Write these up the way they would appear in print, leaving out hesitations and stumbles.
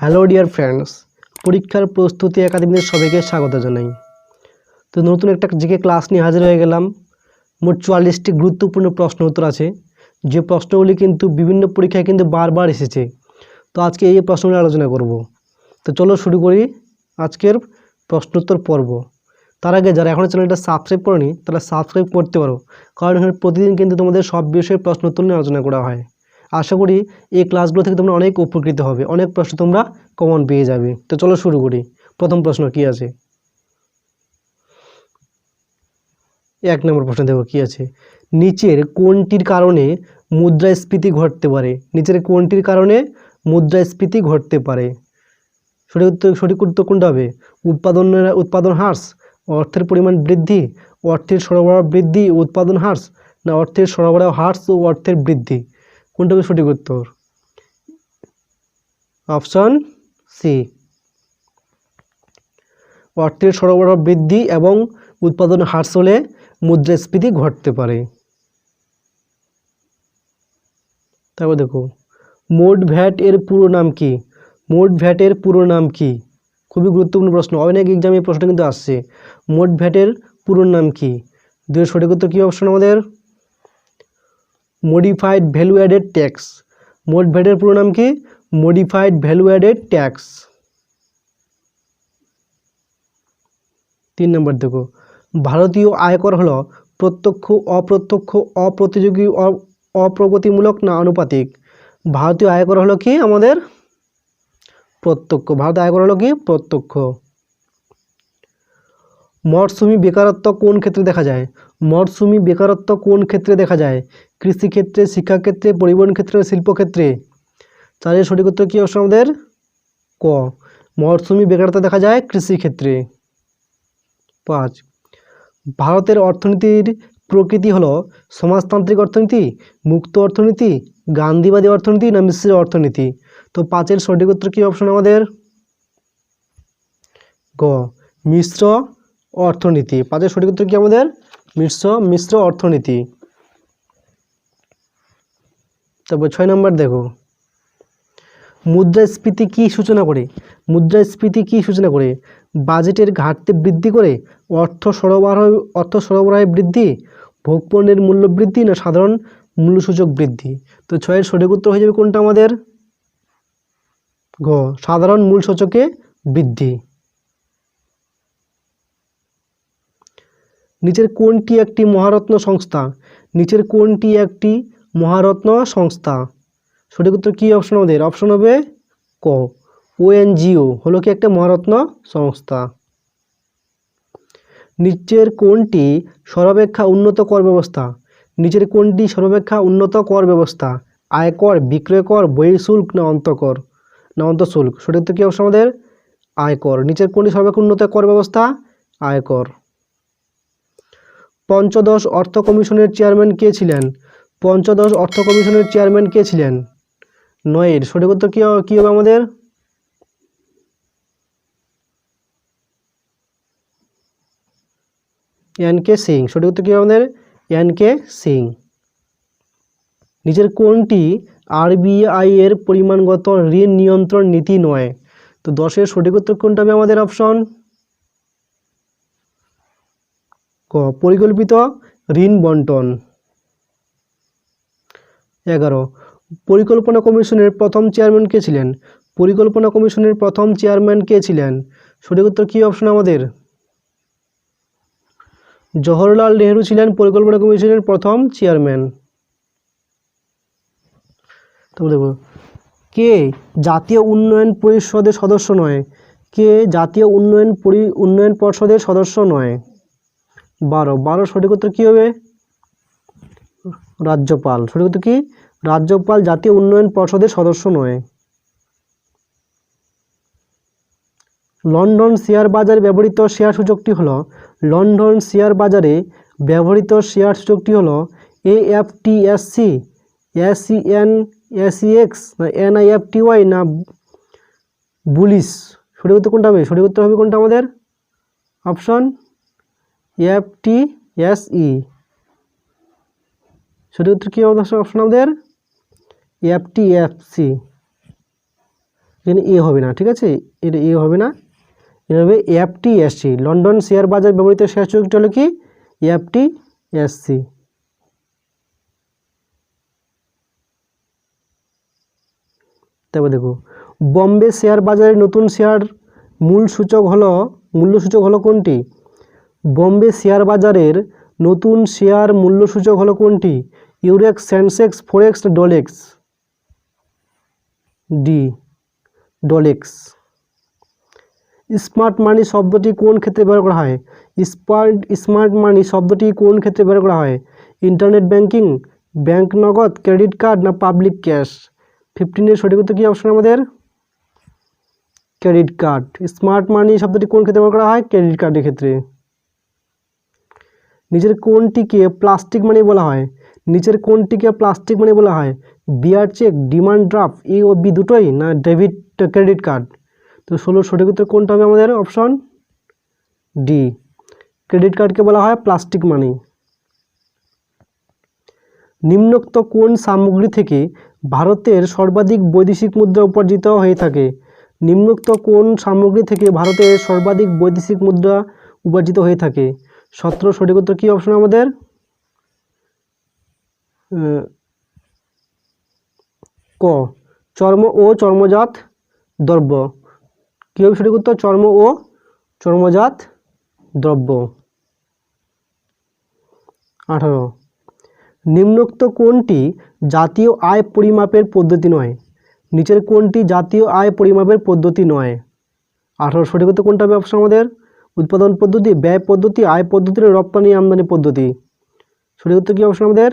Hello dear friends, পরীক্ষার প্রস্তুতি একাডেমিতে সবাইকে স্বাগত জানাই। তো নতুন একটা জিকে ক্লাস নিয়ে হাজির হয়ে গেলাম। মোট 44টি গুরুত্বপূর্ণ প্রশ্ন উত্তর আছে, যে প্রশ্নগুলি কিন্তু বিভিন্ন পরীক্ষায় কিন্তু বারবার এসেছে। তো আজকে এই প্রশ্নগুলি আলোচনা করব। তো চলো শুরু করি আজকের প্রশ্নোত্তর পর্ব। তার আগে যারা এখনও চ্যানেলটা সাবস্ক্রাইব করনি তারা সাবস্ক্রাইব করতে পারো, কারণ এখানে প্রতিদিন কিন্তু তোমাদের সব বিষয়ে প্রশ্নোত্তর নিয়ে আলোচনা করা হয়। আশা করি এই ক্লাসগুলো থেকে তোমরা অনেক উপকৃত হবে, অনেক প্রশ্ন তোমরা কমন পেয়ে যাবে। তো চলো শুরু করি। প্রথম প্রশ্ন কি আছে, 1 নম্বর প্রশ্ন দেখো কি আছে। নিচের কোনটির কারণে মুদ্রাস্ফীতি ঘটতে পারে? নিচের কোনটির কারণে মুদ্রাস্ফীতি ঘটতে পারে? সঠিক উত্তর কোনটা হবে? উৎপাদন হ্রাস, অর্থের পরিমাণ বৃদ্ধি, অর্থের সরবরাহ বৃদ্ধি, উৎপাদন হ্রাস, না অর্থের সরবরাহ হ্রাস ও অর্থের বৃদ্ধি? কোনটা হবে সঠিক উত্তর? অপশন সি, অর্থের সরবরাহ বৃদ্ধি এবং উৎপাদন হ্রাস হলে মুদ্রাস্ফীতি ঘটতে পারে। তারপর দেখো, মোট ভ্যাট এর পুরো নাম কি? মোট ভ্যাটের পুরো নাম কি? খুবই গুরুত্বপূর্ণ প্রশ্ন, অনেক এক্সামে এই প্রশ্নটা কিন্তু আসছে। মোট ভ্যাটের পুরো নাম কি? দুই সঠিক উত্তর কি অপশন আমাদের? Modified value added tax. মোট ভ্যাটের পুরো নাম কি? Modified value added tax. 3 নম্বর দেখো, ভারতীয় আয়কর হলো প্রত্যক্ষ, অপ্রত্যক্ষ, অপ্রতিযোগী, অপ্রগতিমূলক না আনুপাতিক? ভারতীয় আয়কর হলো কি আমাদের? প্রত্যক্ষ। ভারতীয় আয়কর হলো কি? প্রত্যক্ষ। মরশুমি বেকারত্ব কোন ক্ষেত্রে দেখা যায়? মরশুমি বেকারত্ব কোন ক্ষেত্রে দেখা যায়? কৃষিক্ষেত্রে, শিক্ষাক্ষেত্রে, পরিবহন ক্ষেত্রে, শিল্পক্ষেত্রে? তাহলে সঠিক উত্তর কি অবশ্য আমাদের? ক, মরশুমি বেকারত্ব দেখা যায় কৃষিক্ষেত্রে। 5, ভারতের অর্থনীতির প্রকৃতি হলো সমাজতান্ত্রিক অর্থনীতি, মুক্ত অর্থনীতি, গান্ধীবাদী অর্থনীতি, না মিশ্র অর্থনীতি? তো 5-এর সঠিক উত্তর কি অপশন আমাদের? গ, মিশ্র অর্থনীতি। 5-এর সঠিক উত্তর কি আমাদের? মিশ্র অর্থনীতি। তারপর 6 নম্বর দেখো, মুদ্রাস্ফীতি কি সূচনা করে? মুদ্রাস্ফীতি কি সূচনা করে? বাজেটের ঘাটতি বৃদ্ধি করে, অর্থ সরবরাহের বৃদ্ধি, ভোগপণ্যের মূল্য বৃদ্ধি, না সাধারণ মূল্যসূচক বৃদ্ধি? তো 6-এর সঠিক উত্তর হয়ে যাবে কোনটা আমাদের? গ, সাধারণ মূল্যসূচকে বৃদ্ধি। নিচের কোনটি একটি মহারত্ন সংস্থা? নিচের কোনটি একটি মহারত্ন সংস্থা? সঠিক উত্তর কি অপশন আমাদের? অপশন হবে ক, ওএনজিও হলো কি একটা মহারত্ন সংস্থা। নিচের কোনটি সর্বাপেক্ষা উন্নত কর ব্যবস্থা? নিচের কোনটি সর্বাপেক্ষা উন্নত কর ব্যবস্থা? আয়কর, বিক্রয় কর, বহিঃশুল্ক, না অন্তঃকর, না অন্তঃশুল্ক? সঠিক উত্তর কি অবশ্য আমাদের? আয়কর। নিচের কোনটি সর্বাপেক্ষা উন্নত কর ব্যবস্থা? আয়কর। পঞ্চদশ অর্থ কমিশনের চেয়ারম্যান কে ছিলেন? পঞ্চদশ অর্থ কমিশনের চেয়ারম্যান কে ছিলেন? 9-এর সঠিক উত্তর কি হবে আমাদের? এন.কে সিং। সঠিক উত্তর কি আমাদের? এন.কে সিং। নিচের কোনটি আরবিআই এর পরিমাণগত ঋণ নিয়ন্ত্রণ নীতি নয়? তো 10-এর সঠিক উত্তর কোনটা হবে আমাদের? অপশন ক, পরিকল্পিত ঋণ বন্টন। 11, পরিকল্পনা কমিশনের প্রথম চেয়ারম্যান কে ছিলেন? পরিকল্পনা কমিশনের প্রথম চেয়ারম্যান কে ছিলেন? সঠিক উত্তর কি অপশন আমাদের? জওহরলাল নেহরু ছিলেন পরিকল্পনা কমিশনের প্রথম চেয়ারম্যান। তো দেখো, কে জাতীয় উন্নয়ন পরিষদের সদস্য নয়? কে জাতীয় উন্নয়ন পর্ষদের সদস্য নয়? 12 সঠিক উত্তর কি হবে? রাজ্যপাল। সঠিক উত্তর কি? রাজ্যপাল জাতীয় উন্নয়ন পর্ষদের সদস্য নয়। লন্ডন শেয়ার বাজারে ব্যবহৃত শেয়ার সূচকটি হলো, লন্ডন শেয়ার বাজারে ব্যবহৃত শেয়ার সূচকটি হলো AFTSC, SEN, SEX, না NIFTY, না বুলিশ? সঠিক উত্তর কোনটা হবে? সঠিক উত্তর হবে কোনটা আমাদের? Option FTSE। সঠিক উত্তর কি হবে অপশন আমাদের? FTSE। এখানে এ হবে না, ঠিক আছে, এটা এ হবে না, এটা হবে এফটিএসসি। লন্ডন শেয়ার বাজার ব্যবহৃত শেয়ার সূচকটি হলো কি এফটিএসসি। তারপর দেখো বম্বে শেয়ার বাজারের নতুন শেয়ার মূল্য সূচক হলো কোনটি? বম্বে শেয়ার বাজারের নতুন শেয়ার মূল্য সূচক হলো কোনটি? Eurex, Sensex, Forex, Dolex? D, Dolex. Smart money শব্দটি কোন ক্ষেত্রে ব্যবহার করা হয়? স্মার্ট মানি শব্দটি কোন ক্ষেত্রে ব্যবহার করা হয়? ইন্টারনেট ব্যাংকিং, ব্যাংক নগদ, ক্রেডিট কার্ড না পাবলিক ক্যাশ? 15 সঠিক উত্তর কি অপশন আমাদের? Credit card. স্মার্ট মানি শব্দটি কোন ক্ষেত্রে ব্যবহার করা হয়? ক্রেডিট কার্ডের ক্ষেত্রে। নিচের কোনটিকে প্লাস্টিক মানি বলা হয়? নিচের কোনটিকে প্লাস্টিক মানি বলা হয়? বিয়ার চেক, ডিমান্ড ড্রাফট, এ ও বি দুটোই, না ডেবিট ক্রেডিট কার্ড? তো 16 সঠিক উত্তর কোনটা হবে আমাদের? অপশন ডি, ক্রেডিট কার্ডকে বলা হয় প্লাস্টিক মানি। নিম্নোক্ত কোন সামগ্রী থেকে ভারতের সর্বাধিক বৈদেশিক মুদ্রা উপার্জিত হয়ে থাকে? নিম্নোক্ত কোন সামগ্রী থেকে ভারতের সর্বাধিক বৈদেশিক মুদ্রা উপার্জিত হয়ে থাকে? 17 সঠিক উত্তর কি অপশন আমাদের? ক, চর্ম ও চর্মজাত দ্রব্য। কি হবে সঠিক উত্তর? চর্ম ও চর্মজাত দ্রব্য। 18, নিম্নোক্ত কোনটি জাতীয় আয় পরিমাপের পদ্ধতি নয়? নিচের কোনটি জাতীয় আয় পরিমাপের পদ্ধতি নয়? 18 সঠিক উত্তর কোনটা হবে অপশন আমাদের? উৎপাদন পদ্ধতি, ব্যয় পদ্ধতি, আয় পদ্ধতি, রপ্তানি আমদানি পদ্ধতি? সঠিক উত্তর কি অপশন আমাদের?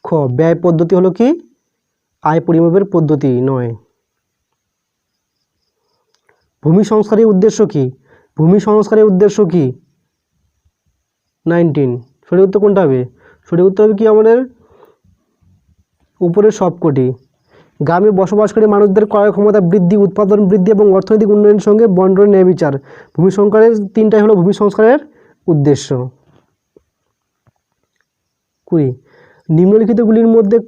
খ, ব্যয় পদ্ধতি হলো কি আয় পরিমাপের পদ্ধতি নয়। ভূমি সংস্কারের উদ্দেশ্য কি? ভূমি সংস্কারের উদ্দেশ্য কি? 19 সঠিক উত্তর কোনটা হবে? সঠিক উত্তর হবে কি আমাদের? উপরের সবকটি। গ্রামে বসবাসকারী মানুষদের ক্রয় ক্ষমতা বৃদ্ধি, উৎপাদন বৃদ্ধি এবং অর্থনৈতিক উন্নয়নের সঙ্গে বন্টনের ন্যায় বিচার। ভূমি সংস্কারের তিনটাই হলো ভূমি সংস্কারের উদ্দেশ্য। 20, নিম্নলিখিতগুলির মধ্যে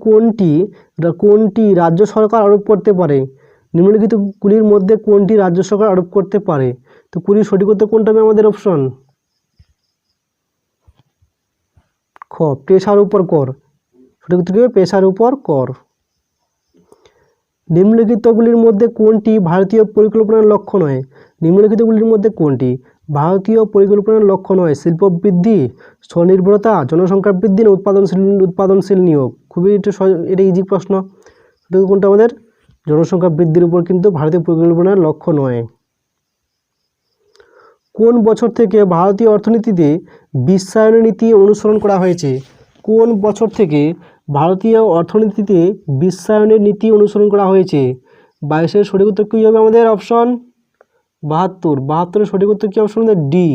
কোনটি রাজ্য সরকার আরোপ করতে পারে? নিম্নলিখিতগুলির মধ্যে কোনটি রাজ্য সরকার আরোপ করতে পারে? তো 20 সঠিক উত্তর কোনটা হবে আমাদের? অপশন খ, পেশার উপর কর। সঠিক উত্তর কি হবে? পেশার উপর কর। নিম্নলিখিতগুলির মধ্যে কোনটি ভারতীয় পরিকল্পনার লক্ষ্য নয়? নিম্নলিখিতগুলির মধ্যে কোনটি ভারতীয় পরিকল্পনার লক্ষ্য নয়? শিল্প বৃদ্ধি, স্বনির্ভরতা, জনসংখ্যা বৃদ্ধি না উৎপাদনশীল নিয়োগ? খুবই এটা ইজি প্রশ্ন। এটা কোনটা আমাদের? জনসংখ্যা বৃদ্ধির উপর কিন্তু ভারতীয় পরিকল্পনার লক্ষ্য নয়। কোন বছর থেকে ভারতীয় অর্থনীতিতে বিশ্বায়নের নীতি অনুসরণ করা হয়েছে? কোন বছর থেকে ভারতীয় অর্থনীতিতে বিশ্বায়নের নীতি অনুসরণ করা হয়েছে? 22 সঠিক উত্তর কী হবে আমাদের? অপশন 72। 72 সঠিক উত্তর কী অপশন আমাদের? ডি,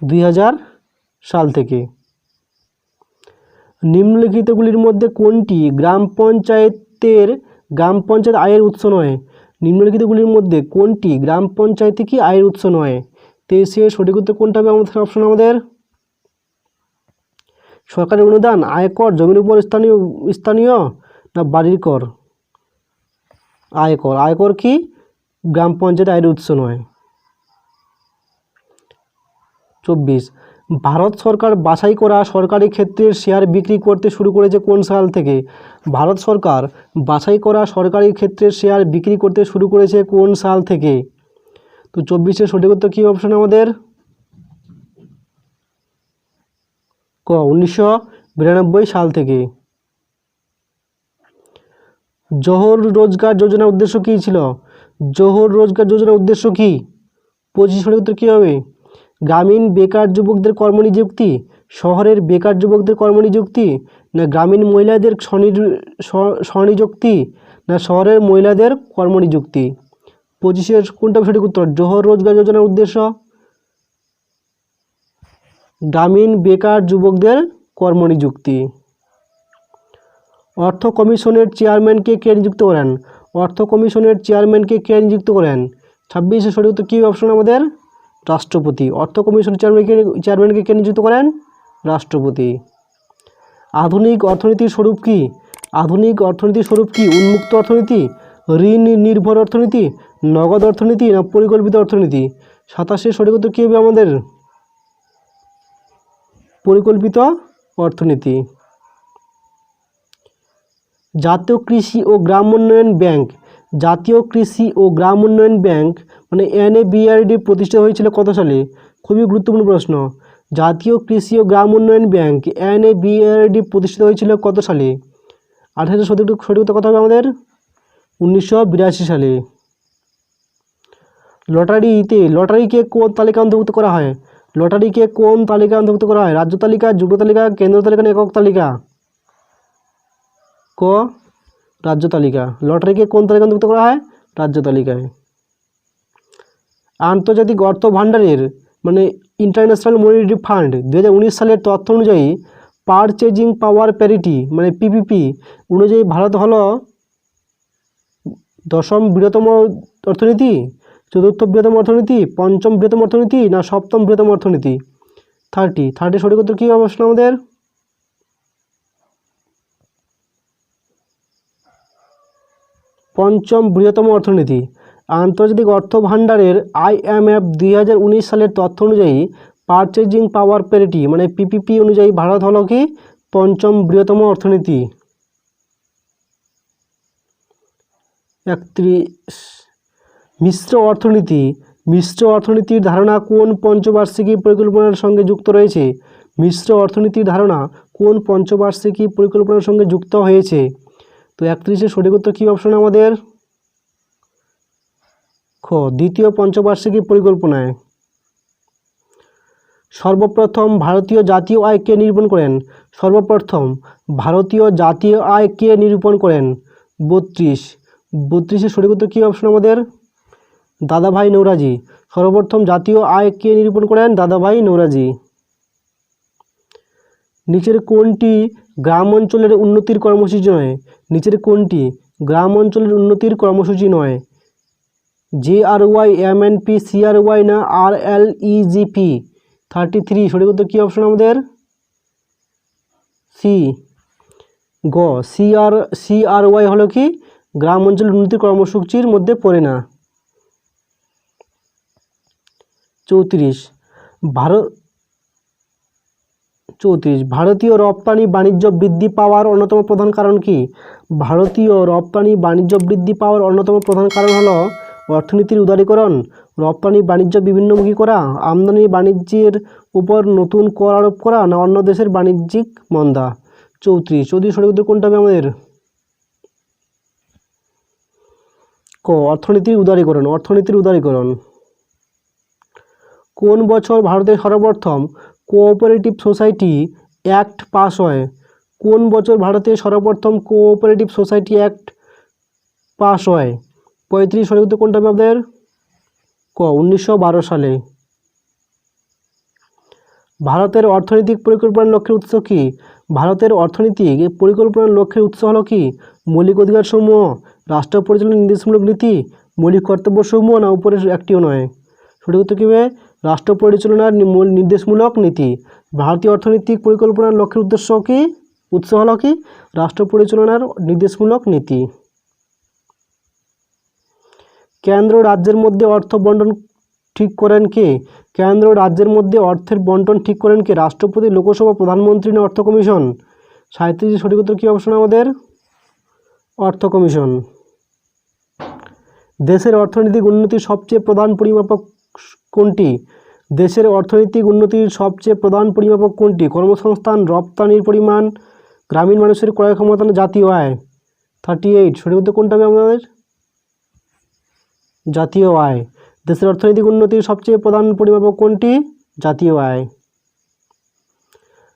2000 সাল থেকে। নিম্নলিখিতগুলির মধ্যে কোনটি গ্রাম পঞ্চায়েত আয়ের উৎস নয়? নিম্নলিখিতগুলির মধ্যে কোনটি গ্রাম পঞ্চায়েত কি আয়ের উৎস নয়? 23 সঠিক উত্তর কোনটা হবে আমাদের? অপশন আমাদের সরকারি অনুদান, আয়কর, জমির উপর স্থানীয় না বাড়ির কর? আয়কর। আয়কর কি গ্রাম পঞ্চায়েত আয়ের উৎস নয়। 24, ভারত সরকার বাছাই করা সরকারি ক্ষেত্রের শেয়ার বিক্রি করতে শুরু করেছে কোন সাল থেকে? ভারত সরকার বাছাই করা সরকারি ক্ষেত্রের শেয়ার বিক্রি করতে শুরু করেছে কোন সাল থেকে? তো 24 সঠিক উত্তর কী অপশন আমাদের? ক, 1992 সাল থেকে। জোহর রোজগার যোজনার উদ্দেশ্য কী ছিল? জোহর রোজগার যোজনার উদ্দেশ্য কী? 25 সঠিক উত্তর কী হবে? গ্রামীণ বেকার যুবকদের কর্মনিযুক্তি, শহরের বেকার যুবকদের কর্মনিযুক্তি, না গ্রামীণ মহিলাদের স্বনিযুক্তি, না শহরের মহিলাদের কর্মনিযুক্তি? 25 কোনটা সঠিক উত্তর? জোহর রোজগার যোজনার উদ্দেশ্য গ্রামীণ বেকার যুবকদের কর্মনিযুক্তি। অর্থ কমিশনের চেয়ারম্যানকে কে নিযুক্ত করেন? অর্থ কমিশনের চেয়ারম্যানকে কে নিযুক্ত করেন? 26 সঠিক উত্তর কী অপশন আমাদের? রাষ্ট্রপতি। অর্থ কমিশনের চেয়ারম্যানকে কে নিযুক্ত করেন? রাষ্ট্রপতি। আধুনিক অর্থনীতির স্বরূপ কী? আধুনিক অর্থনীতির স্বরূপ কি? উন্মুক্ত অর্থনীতি, ঋণ নির্ভর অর্থনীতি, নগদ অর্থনীতি না পরিকল্পিত অর্থনীতি? 27 সঠিক উত্তর কী হবে আমাদের? পরিকল্পিত অর্থনীতি। জাতীয় কৃষি ও গ্রাম উন্নয়ন ব্যাংক, জাতীয় কৃষি ও গ্রাম উন্নয়ন ব্যাংক মানে NABRD প্রতিষ্ঠা হয়েছিল কত সালে? খুবই গুরুত্বপূর্ণ প্রশ্ন। জাতীয় কৃষি ও গ্রাম উন্নয়ন ব্যাংক NABRD প্রতিষ্ঠিত হয়েছিল কত সালে? 28 সঠিক উত্তর কত হবে আমাদের? 1982 সালে। লটারিকে কোন তালিকা অন্তর্ভুক্ত করা হয়? লটারিকে কোন তালিকা অন্তর্ভুক্ত করা হয়? রাজ্য তালিকা, যুগ্ম তালিকা, কেন্দ্র তালিকা না একক তালিকা? ক রাজ্য তালিকা। লটারিকে কোন তালিকা অন্তর্ভুক্ত করা হয়? রাজ্য তালিকায়। আন্তর্জাতিক অর্থ ভাণ্ডারের মানে ইন্টারন্যাশনাল মনিটারি ফান্ড 2019 সালের তথ্য অনুযায়ী পারচেজিং পাওয়ার প্যারিটি মানে PPP অনুযায়ী ভারত হলো 10ম বৃহত্তম অর্থনীতি, 4র্থ বৃহত্তম অর্থনীতি, 5ম বৃহত্তম অর্থনীতি না 7ম বৃহত্তম অর্থনীতি? 30 সঠিক উত্তর কী হবে আসলে আমাদের? 5ম বৃহত্তম অর্থনীতি। আন্তর্জাতিক অর্থ ভাণ্ডারের IMF 2019 সালের তথ্য অনুযায়ী পারচেজিং পাওয়ার প্যারিটি মানে PPP অনুযায়ী ভারত হলো কি 5ম বৃহত্তম অর্থনীতি। 31 মিশ্র অর্থনীতি, মিশ্র অর্থনীতির ধারণা কোন পঞ্চবার্ষিকী পরিকল্পনার সঙ্গে যুক্ত রয়েছে? মিশ্র অর্থনীতির ধারণা কোন পঞ্চবার্ষিকী পরিকল্পনার সঙ্গে যুক্ত হয়েছে? তো 31 সঠিক উত্তর কী অপশন আমাদের? খ দ্বিতীয় পঞ্চবার্ষিকী পরিকল্পনায়। সর্বপ্রথম ভারতীয় জাতীয় আয় কে নিরূপণ করেন? সর্বপ্রথম ভারতীয় জাতীয় আয় কে নিরূপণ করেন? 32 সঠিক উত্তর কী অপশন আমাদের? দাদাভাই নৌরোজি। সর্বপ্রথম জাতীয় আয় কে নিরূপণ করেন? দাদাভাই নৌরোজি। নিচের কোনটি গ্রাম অঞ্চলের উন্নতির কর্মসূচি নয়? নিচের কোনটি গ্রাম অঞ্চলের উন্নতির কর্মসূচি নয়? JRY, MNP, CRY না RLEGP? 33 সঠিক উত্তর কী অপশন আমাদের? সি গ CRY হলো কি গ্রাম অঞ্চল উন্নতির কর্মসূচির মধ্যে পড়ে না। 34 ভারতীয় রপ্তানি বাণিজ্য বৃদ্ধি পাওয়ার অন্যতম প্রধান কারণ কি? ভারতীয় রপ্তানি বাণিজ্য বৃদ্ধি পাওয়ার অন্যতম প্রধান কারণ হলো অর্থনীতির উদারীকরণ, রপ্তানি বাণিজ্য বিভিন্নমুখী করা, আমদানি বাণিজ্যের উপর নতুন কর আরোপ করা না অন্য দেশের বাণিজ্যিক মন্দা? 34 সঠিক উত্তর কোনটা হবে আমাদের? ক অর্থনীতির উদারীকরণ। অর্থনীতির উদারীকরণ। কোন বছর ভারতের সর্বপ্রথম কোঅপারেটিভ সোসাইটি অ্যাক্ট পাস হয়? কোন বছর ভারতে সর্বপ্রথম কোঅপারেটিভ সোসাইটি অ্যাক্ট পাস হয়? 35 সঠিক উত্তর কোনটা হবে আপনাদের? ক 1912 সালে। ভারতের অর্থনৈতিক পরিকল্পনার লক্ষ্যের উৎস কি? ভারতের অর্থনৈতিক পরিকল্পনার লক্ষ্যের উৎস হলো কি মৌলিক অধিকার সমূহ, রাষ্ট্র পরিচালনার নির্দেশমূলক নীতি, মৌলিক কর্তব্য সমূহ না উপরের একটিও নয়? সঠিক উত্তর কী হবে? রাষ্ট্র পরিচালনার নির্দেশমূলক নীতি। ভারতীয় অর্থনৈতিক পরিকল্পনার লক্ষ্যের উদ্দেশ্য কি উৎস হলো কি রাষ্ট্র পরিচালনার নির্দেশমূলক নীতি। কেন্দ্র রাজ্যের মধ্যে অর্থ বন্টন ঠিক করেন কে? কেন্দ্র রাজ্যের মধ্যে অর্থের বন্টন ঠিক করেন কে? রাষ্ট্রপতি, লোকসভা, প্রধানমন্ত্রী না অর্থ কমিশন? 37 সঠিক উত্তর কী অপশন আমাদের? অর্থ কমিশন। দেশের অর্থনৈতিক উন্নতির সবচেয়ে প্রধান পরিমাপক কোনটি? দেশের অর্থনৈতিক উন্নতির সবচেয়ে প্রধান পরিমাপক কোনটি? কর্মসংস্থান, রপ্তানির পরিমাণ, গ্রামীণ মানুষের ক্রয় ক্ষমতা না জাতীয় আয়? 38 সঠিক উত্তর কোনটা হবে আমাদের? জাতীয় আয়। দেশের অর্থনৈতিক উন্নতির সবচেয়ে প্রধান পরিমাপক কোনটি? জাতীয় আয়।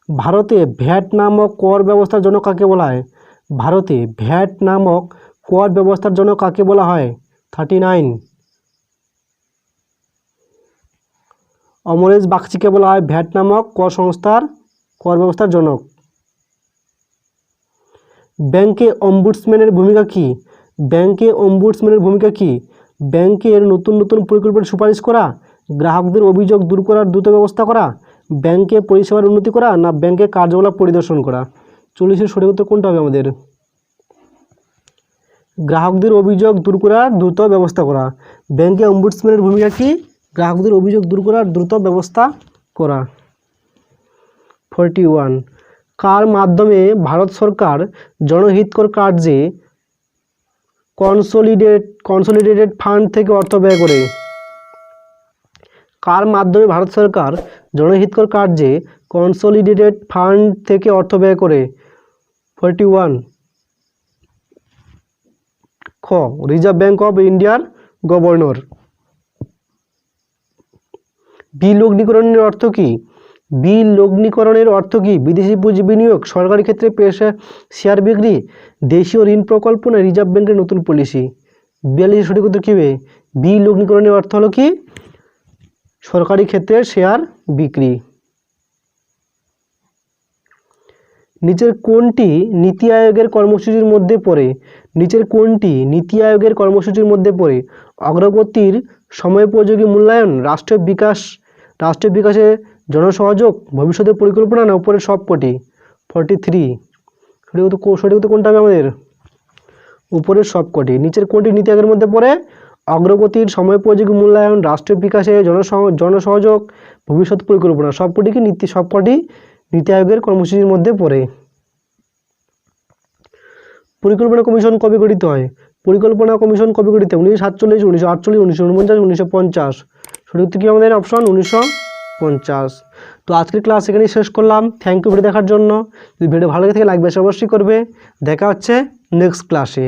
ভারতে ভ্যাট নামক কর ব্যবস্থার জনক কাকে বলা হয়? ভারতে ভ্যাট নামক কর ব্যবস্থার জনক কাকে বলা হয়? 39 অমরেশ বাগচিকে বলা হয় ভ্যাট নামক কর ব্যবস্থার জনক। ব্যাংকে অম্বুডসম্যানের ভূমিকা কি? ব্যাংকে অম্বুডসম্যানের ভূমিকা কি? ব্যাংকের নতুন নতুন পরিকল্পনার সুপারিশ করা, গ্রাহকদের অভিযোগ দূর করার দ্রুত ব্যবস্থা করা, ব্যাংকে পরিষেবার উন্নতি করা না ব্যাংকে কার্যকলাপ পরিদর্শন করা? 40 সঠিক উত্তর কোনটা হবে আমাদের? গ্রাহকদের অভিযোগ দূর করার দ্রুত ব্যবস্থা করা। ব্যাংকে অম্বুডসম্যানের ভূমিকা কি? গ্রাহকদের অভিযোগ দূর করার দ্রুত ব্যবস্থা করা। 41 কার মাধ্যমে ভারত সরকার জনহিতকর কার্যে কনসোলিডেটেড ফান্ড থেকে অর্থ ব্যয় করে? কার মাধ্যমে ভারত সরকার জনহিতকর কার্যে কনসোলিডেটেড ফান্ড থেকে অর্থ ব্যয় করে? 41 খ রিজার্ভ ব্যাংক অফ ইন্ডিয়ার গভর্নর। বিলগ্নীকরণের অর্থ কি? বিলগ্নীকরণের অর্থ কি? বিদেশি পুঁজি বিনিয়োগ, সরকারি ক্ষেত্রে শেয়ার বিক্রি, দেশীয় ঋণ প্রকল্প না রিজার্ভ ব্যাংকের নতুন পলিসি? 42 সঠিক উত্তর কি হবে? বিলগ্নীকরণের অর্থ হলো কি? সরকারি ক্ষেত্রে শেয়ার বিক্রি। নিচের কোনটি নীতি আয়োগের কর্মসূচির মধ্যে পড়ে? নিচের কোনটি নীতি আয়োগের কর্মসূচির মধ্যে পড়ে? অগ্রগতির সময়োপযোগী মূল্যায়ন, রাষ্ট্রীয় বিকাশে জনসহযোগ, ভবিষ্যতের পরিকল্পনা না উপরের সবকটি? 43 সঠিক উত্তর কোনটা হবে আমাদের? উপরের সবকটি। নিচের কোনটি নীতি আয়োগের মধ্যে পড়ে? অগ্রগতির সময়োপযোগী মূল্যায়ন, রাষ্ট্রীয় বিকাশে জনসহযোগ, ভবিষ্যৎ পরিকল্পনা সবকটি নীতি আয়োগের কর্মসূচির মধ্যে পড়ে। পরিকল্পনা কমিশন কবে গঠিত হয়? পরিকল্পনা কমিশন কবে গঠিত হয়? 1947, 1948, 1949, 1950? সঠিক উত্তর কি আমাদের? অপশন 1950। তো আজকের ক্লাস এখানেই শেষ করলাম। থ্যাংক ইউ ভিডিও দেখার জন্য। যদি ভিডিও ভালো লাগে থাকে লাইক বেশি অবশ্যই করবে। দেখা হচ্ছে নেক্সট ক্লাসে।